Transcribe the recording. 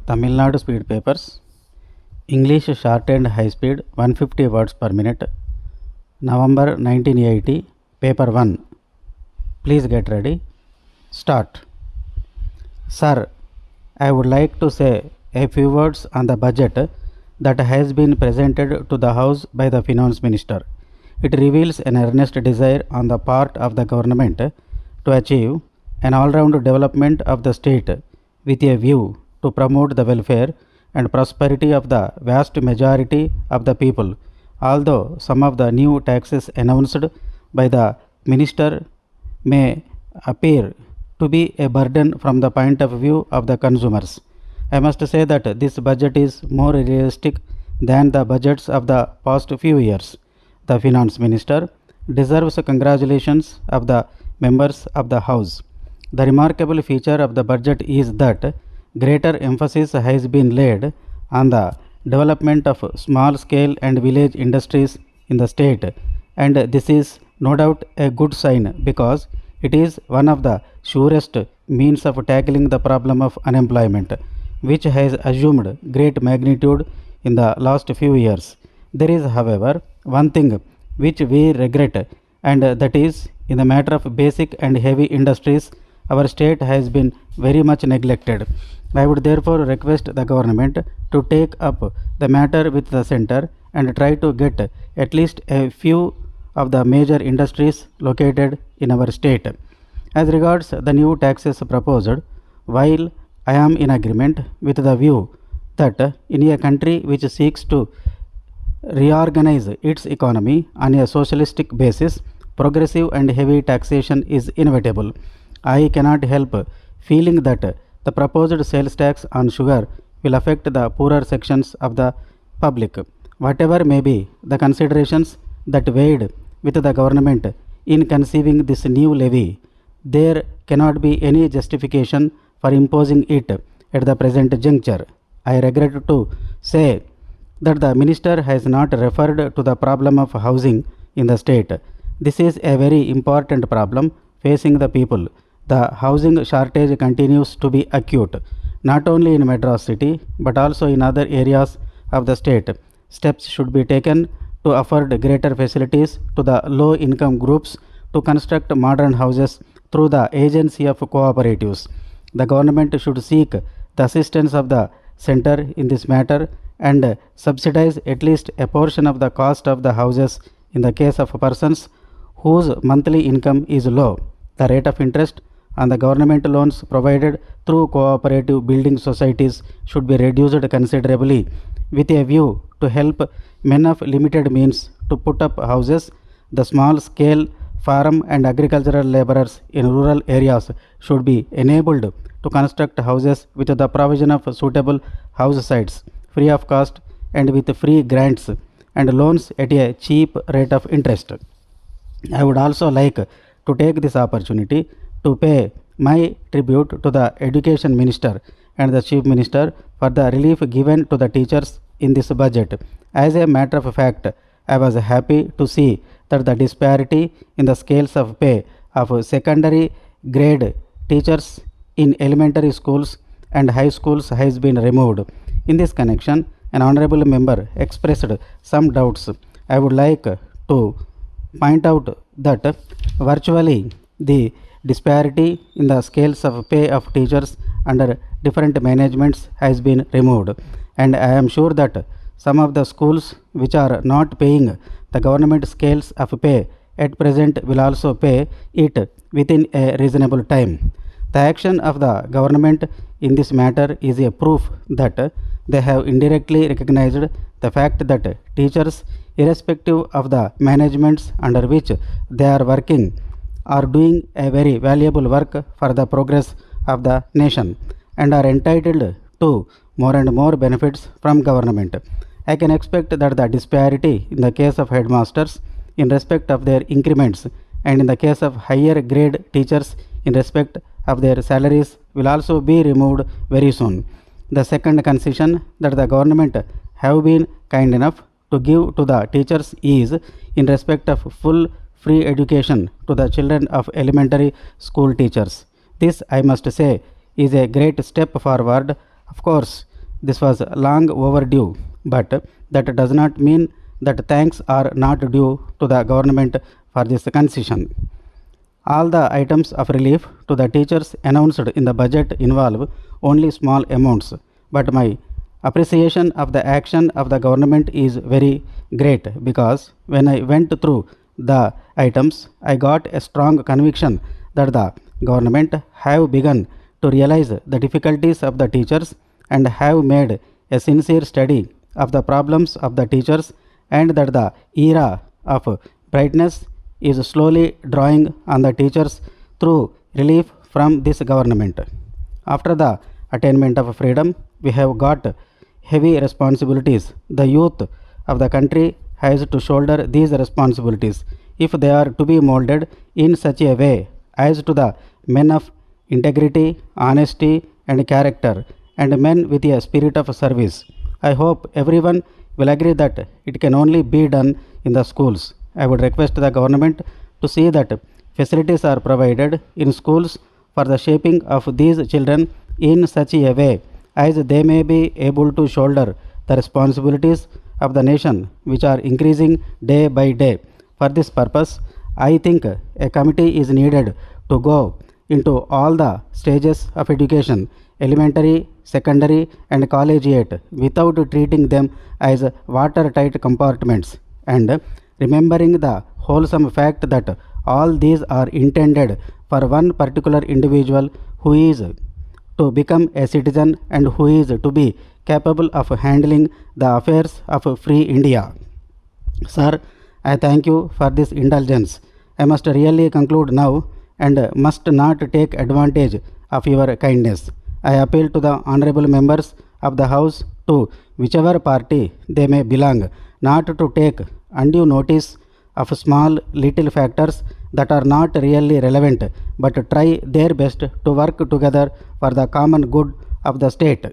Tamil Nadu speed papers, English short and high speed 150 words per minute, November 1980, paper 1. Please get ready. Start. Sir, I would like to say a few words on the budget that has been presented to the House by the Finance Minister. It reveals an earnest desire on the part of the government to achieve an all-round development of the state with a view to promote the welfare and prosperity of the vast majority of the people. Although some of the new taxes announced by the minister may appear to be a burden from the point of view of the consumers, I must say that this budget is more realistic than the budgets of the past few years. The Finance Minister deserves congratulations of the members of the House. The remarkable feature of the budget is that greater emphasis has been laid on the development of small scale and village industries in the state, and this is no doubt a good sign because it is one of the surest means of tackling the problem of unemployment, which has assumed great magnitude in the last few years. There is, however, one thing which we regret, and that is in the matter of basic and heavy industries, our state has been very much neglected. I would therefore request the government to take up the matter with the centre and try to get at least a few of the major industries located in our state. As regards the new taxes proposed, while I am in agreement with the view that in a country which seeks to reorganize its economy on a socialistic basis, progressive and heavy taxation is inevitable, I cannot help feeling that the proposed sales tax on sugar will affect the poorer sections of the public. Whatever may be the considerations that weighed with the government in conceiving this new levy, there cannot be any justification for imposing it at the present juncture. I regret to say that the minister has not referred to the problem of housing in the state. This is a very important problem facing the people. The housing shortage continues to be acute, not only in Madras city but also in other areas of the state. Steps should be taken to afford greater facilities to the low income groups to construct modern houses through the agency of cooperatives. The government should seek the assistance of the centre in this matter and subsidize at least a portion of the cost of the houses in the case of persons whose monthly income is low. The rate of interest on the government loans provided through cooperative building societies should be reduced considerably with a view to help men of limited means to put up houses. The small scale farm and agricultural laborers in rural areas should be enabled to construct houses with the provision of suitable house sites free of cost and with free grants and loans at a cheap rate of interest. I would also like to take this opportunity to pay my tribute to the Education Minister and the Chief Minister for the relief given to the teachers in this budget. As a matter of fact, I was happy to see that the disparity in the scales of pay of secondary grade teachers in elementary schools and high schools has been removed. In this connection, an honorable member expressed some doubts. I would like to point out that virtually the disparity in the scales of pay of teachers under different managements has been removed, and I am sure that some of the schools which are not paying the government scales of pay at present will also pay it within a reasonable time. The action of the government in this matter is a proof that they have indirectly recognized the fact that teachers, irrespective of the managements under which they are working, are doing a very valuable work for the progress of the nation and are entitled to more and more benefits from government. I can expect that the disparity in the case of headmasters in respect of their increments and in the case of higher grade teachers in respect of their salaries will also be removed very soon. The second concession that the government have been kind enough to give to the teachers is in respect of full free education to the children of elementary school teachers. This, I must say, is a great step forward. Of course, This was long overdue, but that does not mean that thanks are not due to the government for this concession. All the items of relief to the teachers announced in the budget involve only small amounts, but my appreciation of the action of the government is very great because when I went through the items, I got a strong conviction that the government have begun to realize the difficulties of the teachers and have made a sincere study of the problems of the teachers, and that the era of brightness is slowly drawing on the teachers through relief from this government. After the attainment of freedom, we have got heavy responsibilities. The youth of the country has to shoulder these responsibilities if they are to be molded in such a way as to the men of integrity, honesty, and character, and men with a spirit of service. I hope everyone will agree that it can only be done in the schools. I would request the government to see that facilities are provided in schools for the shaping of these children in such a way as they may be able to shoulder the responsibilities of the nation, which are increasing day by day. For this purpose, I think a committee is needed to go into all the stages of education, elementary, secondary, and collegiate, without treating them as watertight compartments, and remembering the wholesome fact that all these are intended for one particular individual who is to become a citizen and who is to be capable of handling the affairs of free India. Sir, I thank you for this indulgence. I must really conclude now and must not take advantage of your kindness. I appeal to the honorable members of the House, to whichever party they may belong, not to take undue notice of small little factors that are not really relevant, but try their best to work together for the common good of the state.